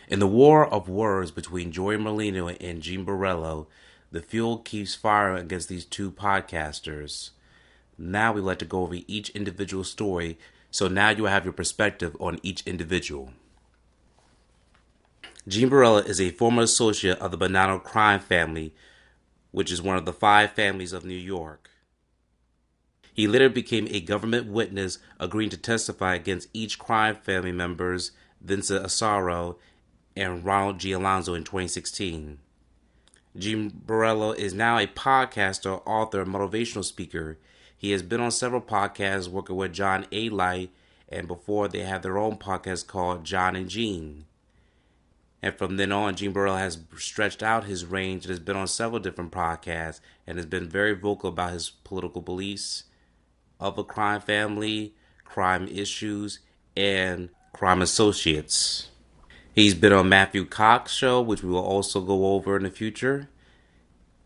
In the war of words between Joey Merlino and Gene Borrello, the fuel keeps firing against these two podcasters. Now we like to go over each individual story, so now you have your perspective on each individual. Gene Borrello is a former associate of the Bonnano crime family, which is one of the 5 families of New York. He later became a government witness, agreeing to testify against each crime family members, Vincent Asaro and Ronald G. Alonzo, in 2016. Gene Borrello is now a podcaster, author, and motivational speaker. He has been on several podcasts working with John A. Light, and before they have their own podcast called John and Gene. And from then on, Gene Borrello has stretched out his range and has been on several different podcasts and has been very vocal about his political beliefs of a crime family, crime issues, and crime associates. He's been on Matthew Cox's show, which we will also go over in the future.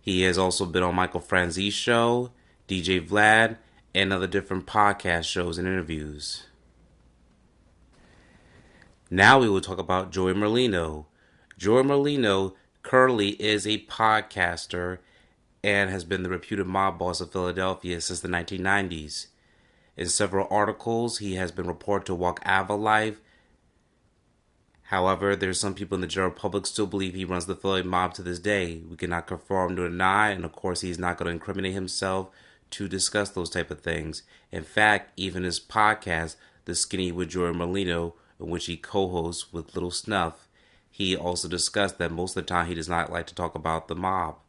He has also been on Michael Franzese's show, DJ Vlad, and other different podcast shows and interviews. Now we will talk about Joey Merlino. Joey Merlino currently is a podcaster and has been the reputed mob boss of Philadelphia since the 1990s. In several articles, he has been reported to walk Ava life. However, there's some people in the general public still believe he runs the Philly mob to this day. We cannot confirm nor deny, and of course he's not going to incriminate himself to discuss those type of things. In fact, even his podcast, The Skinny with Joey Merlino, in which he co-hosts with Lil Snuff, he also discussed that most of the time he does not like to talk about the mob.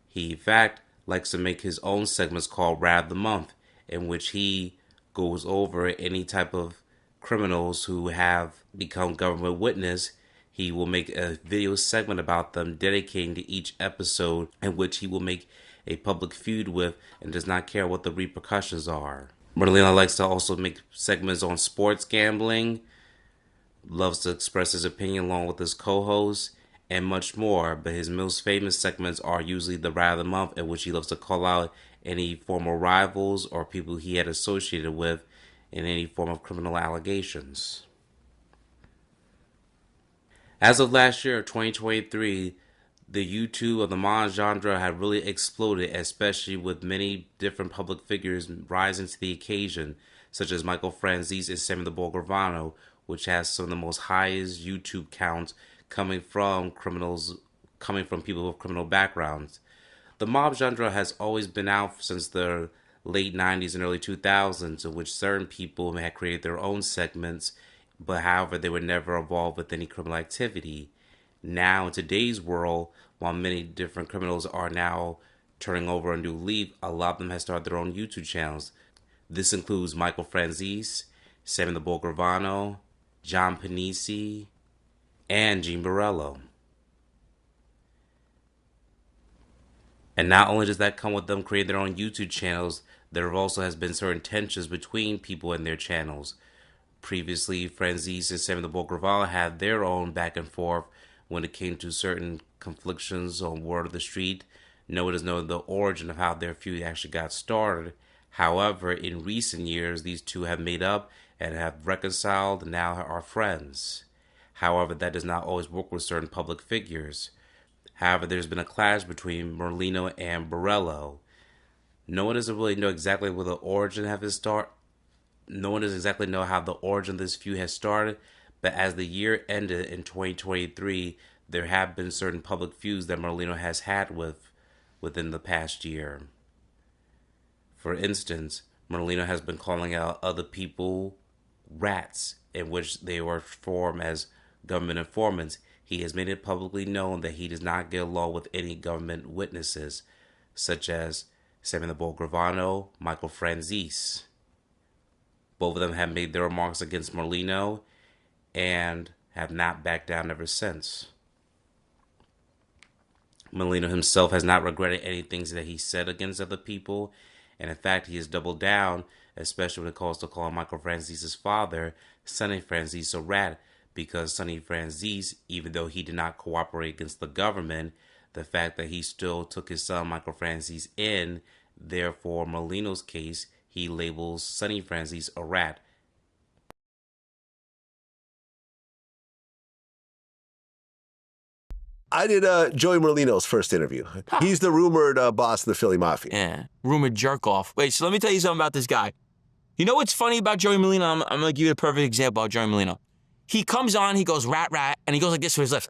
He, in fact, likes to make his own segments called Rat of the Month, in which he goes over any type of criminals who have become government witness. He will make a video segment about them, dedicating to each episode, in which he will make a public feud with and does not care what the repercussions are. Merlino likes to also make segments on sports gambling, loves to express his opinion along with his co-hosts, and much more, but his most famous segments are usually the Rat of the Month, in which he loves to call out any former rivals or people he had associated with in any form of criminal allegations. As of last year, 2023, the YouTube of the mob genre had really exploded, especially with many different public figures rising to the occasion, such as Michael Franzese and Sammy the Bull Gravano, which has some of the most highest YouTube counts coming from people with criminal backgrounds. The mob genre has always been out since the late 90s and early 2000s, in which certain people had created their own segments, but however they were never involved with any criminal activity. Now, in today's world, while many different criminals are now turning over a new leaf, a lot of them have started their own YouTube channels. This includes Michael Franzese, Sammy the Bull Gravano, John Panisi, and Gene Borrello. And not only does that come with them creating their own YouTube channels, there also has been certain tensions between people in their channels. Previously, Franzese and Sammy the Bull Gravano had their own back and forth when it came to certain conflictions on word of the street. No one does know the origin of how their feud actually got started. However, in recent years, these two have made up and have reconciled and now are friends. However, that does not always work with certain public figures. However, there's been a clash between Merlino and Borrello. No one doesn't really know exactly where the origin of his start. No one doesn't exactly know how the origin of this feud has started, but as the year ended in 2023, there have been certain public feuds that Merlino has had within the past year. For instance, Merlino has been calling out other people rats, in which they were formed as government informants. He has made it publicly known that he does not get along with any government witnesses, such as Sammy the Bull Gravano, Michael Franzese. Both of them have made their remarks against Merlino and have not backed down ever since. Merlino himself has not regretted any things that he said against other people, and in fact he has doubled down, especially when it comes to calling Michael Franzese's father, Sonny Franzese, a rat, because Sonny Franzese, even though he did not cooperate against the government, the fact that he still took his son Michael Franzese in, therefore Merlino's case, he labels Sonny Franzese a rat. I did Joey Merlino's first interview. He's the rumored boss of the Philly Mafia. Yeah, rumored jerk off. Wait, so let me tell you something about this guy. You know what's funny about Joey Merlino? I'm going to give you a perfect example of Joey Merlino. He comes on, he goes rat, rat, and he goes like this with his lips.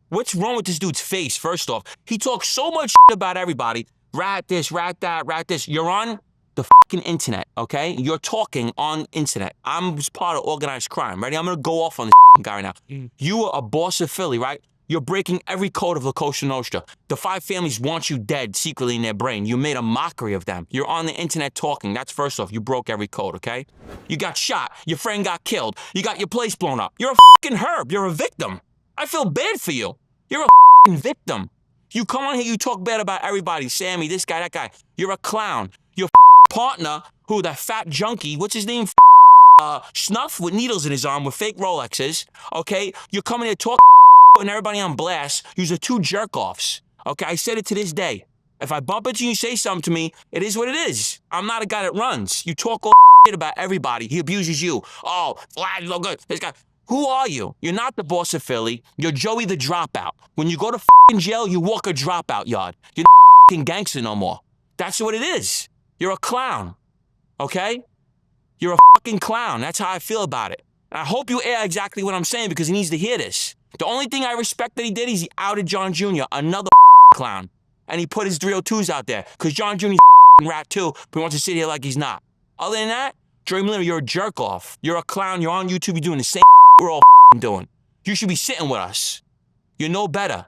What's wrong with this dude's face, first off? He talks so much shit about everybody. Rat this, rat that, rat this. You're on the fucking internet, okay? You're talking on internet. I'm part of organized crime. Ready? I'm going to go off on this guy right now. You are a boss of Philly, right? You're breaking every code of La Cosa Nostra. The 5 families want you dead secretly in their brain. You made a mockery of them. You're on the internet talking. That's first off. You broke every code, okay? You got shot. Your friend got killed. You got your place blown up. You're a fucking herb. You're a victim. I feel bad for you. You're a fucking victim. You come on here, you talk bad about everybody. Sammy, this guy, that guy. You're a clown. Your partner, who, that fat junkie, what's his name? Snuff with needles in his arm with fake Rolexes, okay? You're coming here talking and everybody on blast. You're 2 jerk-offs, okay? I said it to this day. If I bump into you and say something to me, it is what it is. I'm not a guy that runs. You talk all shit about everybody. He abuses you. Oh, Vlad, no good. This guy. Who are you? You're not the boss of Philly. You're Joey the dropout. When you go to fucking jail, you walk a dropout yard. You're not fucking gangster no more. That's what it is. You're a clown, okay? You're a fucking clown. That's how I feel about it. And I hope you air exactly what I'm saying because he needs to hear this. The only thing I respect that he did is he outed John Jr., another clown. And he put his 302s out there because John Jr.'s a rat too, but he wants to sit here like he's not. Other than that, Joey Merlino, you're a jerk-off. You're a clown. You're on YouTube. You're doing the same we're all doing. You should be sitting with us. You know better.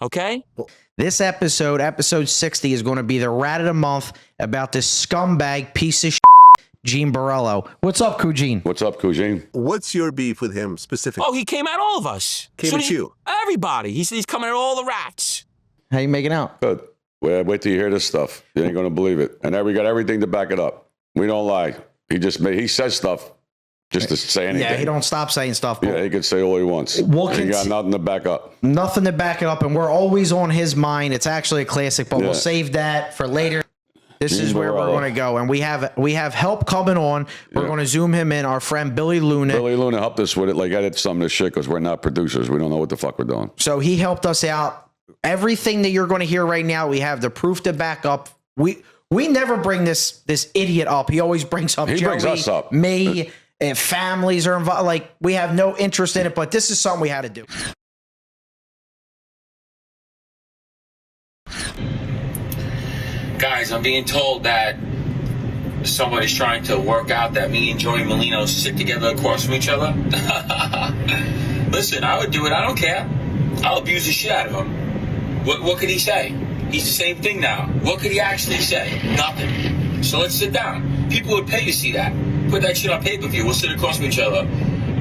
Okay? This episode, episode 60, is going to be the rat of the month about this scumbag piece of Gene Borrello. What's up, Gene? What's up, Gene? What's your beef with him specifically? Oh, he came at all of us. Came at you? Everybody. He said he's coming at all the rats. How you making out? Good. Well, wait till you hear this stuff. You ain't going to believe it. And we got everything to back it up. We don't lie. He says stuff just to say anything. Yeah, he don't stop saying stuff. Yeah, he can say all he wants. He got nothing to back up. Nothing to back it up, and we're always on his mind. It's actually a classic, but we'll save that for later. This is where we're going to go, and we have help coming on. We're going to zoom him in. Our friend Billy Luna. Billy Luna helped us with it, like edit some of this shit because we're not producers. We don't know what the fuck we're doing. So he helped us out. Everything that you're going to hear right now, we have the proof to back up. We never bring this idiot up. He always brings up. He Joey, brings us up. Me. And families are involved. Like, we have no interest in it, but this is something we had to do. Guys, I'm being told that somebody's trying to work out that me and Joey Merlino sit together across from each other. Listen, I would do it. I don't care. I'll abuse the shit out of him. What could he say? He's the same thing now. What could he actually say? Nothing. So let's sit down. People would pay to see that. Put that shit on pay-per-view. We'll sit across from each other.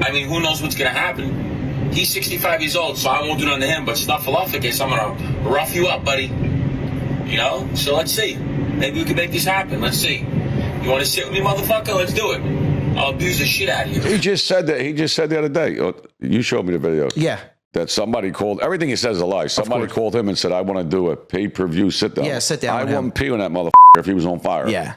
I mean, who knows what's going to happen? He's 65 years old, so I won't do nothing to him. But Snuffleupagus, I'm going to rough you up, buddy. You know? So let's see. Maybe we can make this happen. Let's see. You want to sit with me, motherfucker? Let's do it. I'll abuse the shit out of you. He just said that. He just said the other day. You showed me the video. Yeah. That somebody called. Everything he says is a lie. Somebody called him and said, I want to do a pay-per-view sit-down. Yeah, sit-down I with him. wouldn't pee on that motherfucker if he was on fire. Yeah.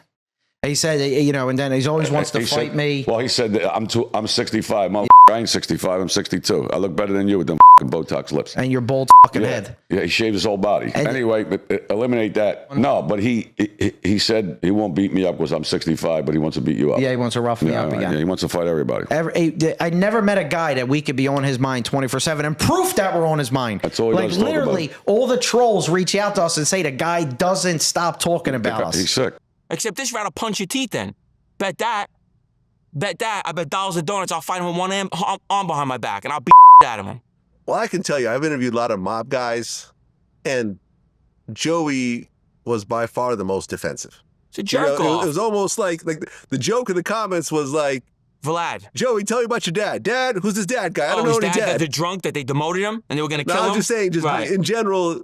He said, you know, and then he always wants to fight me. Well, he said, that I'm 65. Motherfucker, I ain't 65. I'm 62. I look better than you with them fucking Botox lips. And your bald fucking head. Yeah, he shaved his whole body. And anyway, but eliminate that. No, but he said he won't beat me up because I'm 65, but he wants to beat you up. Yeah, he wants to rough me up again. Yeah, he wants to fight everybody. I never met a guy that we could be on his mind 24/7 and proof that we're on his mind. That's all he does. Like, literally, all the trolls reach out to us and say the guy doesn't stop talking about us. He's sick. Except this rat will punch your teeth in. Bet that. I bet dollars of donuts I'll fight him with one arm behind my back, and I'll beat out of him. Well, I can tell you, I've interviewed a lot of mob guys, and Joey was by far the most defensive. It's a jerk off. It was almost like the joke in the comments was like, Vlad. Joey, tell me about your dad. Dad? Who's his dad guy? I don't know any dad. The drunk that they demoted him and they were going to kill him? I'm just saying, in general,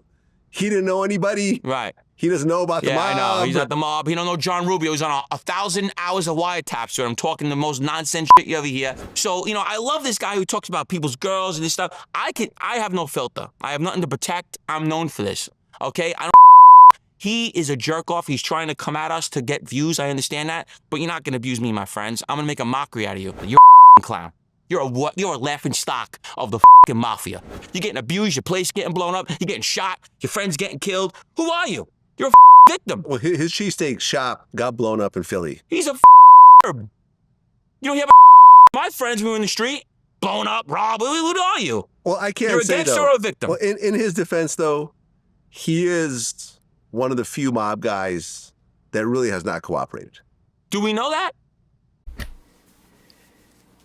he didn't know anybody. Right. He doesn't know about the mob. Yeah, I know. He's at the mob. He don't know John Rubio. He's on 1,000 hours of wiretaps with him talking the most nonsense shit you ever hear. So, you know, I love this guy who talks about people's girls and this stuff. I have no filter. I have nothing to protect. I'm known for this. Okay? He is a jerk off. He's trying to come at us to get views. I understand that. But you're not going to abuse me, my friends. I'm going to make a mockery out of you. You're a clown. You're a laughing stock of the fucking mafia. You're getting abused, your place getting blown up, you're getting shot, your friends getting killed. Who are you? You're a victim. Well, his cheesesteak shop got blown up in Philly. He's a herb. You don't hear my friends were in the street, blown up, robbed. Who are you? Well, I can't You're a say gangster though. or a victim? Well, in his defense, though, he is one of the few mob guys that really has not cooperated. Do we know that?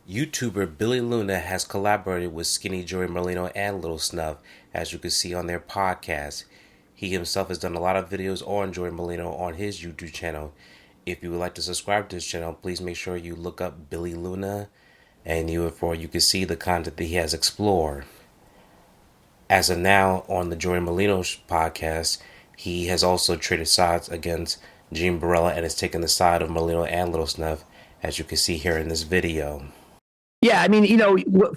YouTuber Billy Luna has collaborated with Skinny Joey Merlino and Lil Snuff, as you can see on their podcast. He himself has done a lot of videos on Joey Merlino on his YouTube channel. If you would like to subscribe to his channel, please make sure you look up Billy Luna, and you can see the content that he has explored. As of now, on the Joey Merlino podcast, he has also traded sides against Gene Borrello and has taken the side of Merlino and Lil Snuff, as you can see here in this video. Yeah, I mean,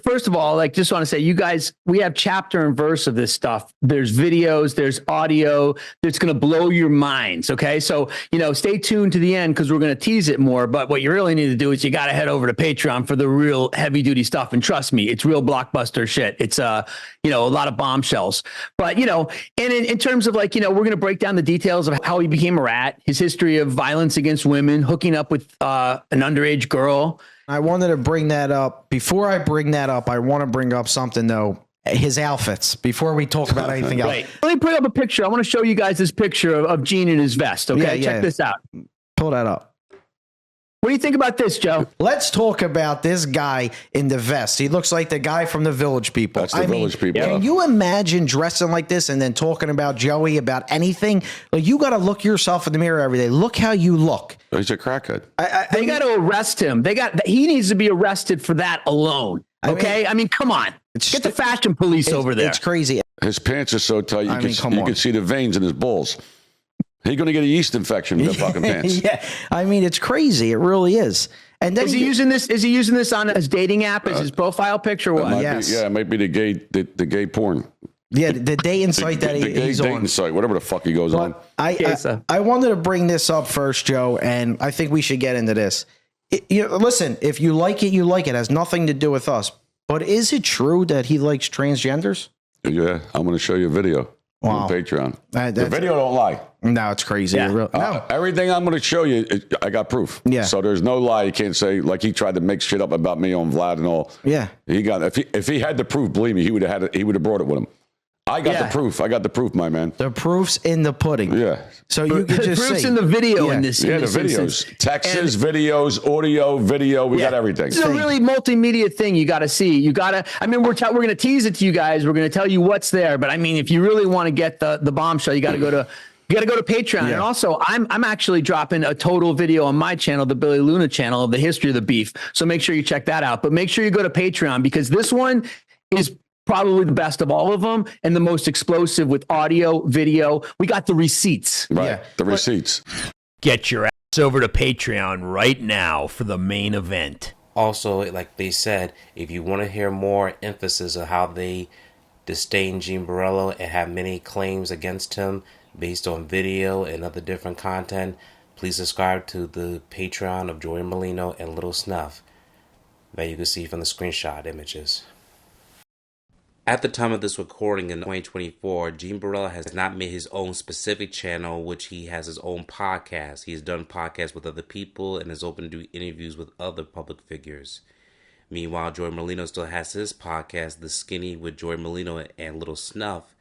first of all, just want to say, you guys, we have chapter and verse of this stuff. There's videos, there's audio that's going to blow your minds. Okay. So, stay tuned to the end because we're going to tease it more. But what you really need to do is you got to head over to Patreon for the real heavy duty stuff. And trust me, it's real blockbuster shit. It's, a lot of bombshells. But, and in terms of we're going to break down the details of how he became a rat, his history of violence against women, hooking up with an underage girl. I wanted to bring that up. Before I bring that up, I want to bring up something, though. His outfits, before we talk about anything else. Right. Let me bring up a picture. I want to show you guys this picture of Gene in his vest. Okay, Yeah, check this out. Pull that up. What do you think about this, Joe? Let's talk about this guy in the vest. He looks like the guy from the Village People. That's the Village People. Can you imagine dressing like this and then talking about Joey, about anything? Like, you got to look yourself in the mirror every day. Look how you look. He's a crackhead. They got to arrest him. He needs to be arrested for that alone. Okay? I mean come on. Get the fashion police over there. It's crazy. His pants are so tight, you come can see the veins in his balls. He's going to get a yeast infection with the fucking pants. Yeah, it's crazy. It really is. And then is he using this? Is he using this on his dating app as his profile picture? Or what? Yes. It might be the gay porn. Yeah, the dating site that he's on. The dating site, whatever the fuck he goes on. I wanted to bring this up first, Joe, and I think we should get into this. Listen, if you like it, you like it. It has nothing to do with us. But is it true that he likes transgenders? Yeah, I'm going to show you a video on Patreon. The video don't lie. No, it's crazy. Yeah. Everything I'm going to show you, I got proof. Yeah. So there's no lie. You can't say like he tried to make shit up about me on Vlad and all. Yeah. He got if he had the proof, believe me, he would have had it. He would have brought it with him. I got the proof. I got the proof, my man. The proof's in the pudding. Yeah. So you can just proof's see. in the video in this. Yeah, in the this videos, instance. texts, videos, audio, video. We got everything. It's a really multimedia thing you got to see. You got to, we're going to tease it to you guys. We're going to tell you what's there. But I mean, if you really want to get the bombshell, you got to go to Patreon. Yeah. And also I'm actually dropping a total video on my channel, the Billy Luna channel, of the history of the beef. So make sure you check that out. But make sure you go to Patreon because this one is probably the best of all of them and the most explosive with audio, video. We got the receipts. Right. Yeah. The receipts. Get your ass over to Patreon right now for the main event. Also, like they said, if you want to hear more emphasis on how they disdain Gene Borrello and have many claims against him based on video and other different content, please subscribe to the Patreon of Joey Merlino and Lil Snuff that you can see from the screenshot images. At the time of this recording in 2024, Gene Borrello has not made his own specific channel, which he has his own podcast. He has done podcasts with other people and is open to do interviews with other public figures. Meanwhile, Joey Merlino still has his podcast, The Skinny with Joey Merlino and Lil Snuff.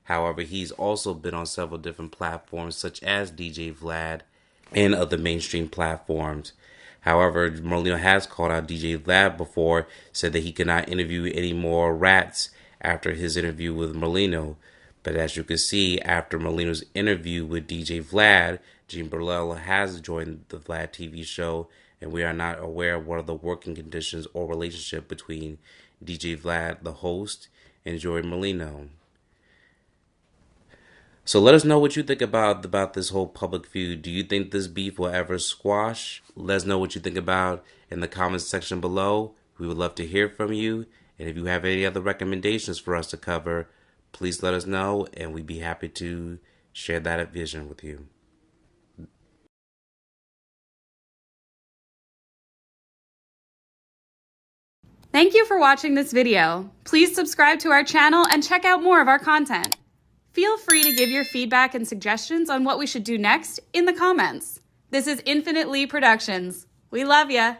However, he's also been on several different platforms such as DJ Vlad and other mainstream platforms. However, Merlino has called out DJ Vlad before, said that he cannot interview any more rats after his interview with Merlino. But as you can see, after Merlino's interview with DJ Vlad, Gene Borrello has joined the Vlad TV show, and we are not aware of what are the working conditions or relationship between DJ Vlad, the host, and Joey Merlino. So let us know what you think about this whole public feud. Do you think this beef will ever squash? Let us know what you think about in the comments section below. We would love to hear from you. And if you have any other recommendations for us to cover, please let us know, and we'd be happy to share that vision with you. Thank you for watching this video. Please subscribe to our channel and check out more of our content. Feel free to give your feedback and suggestions on what we should do next in the comments. This is Infinite Lee Productions. We love ya.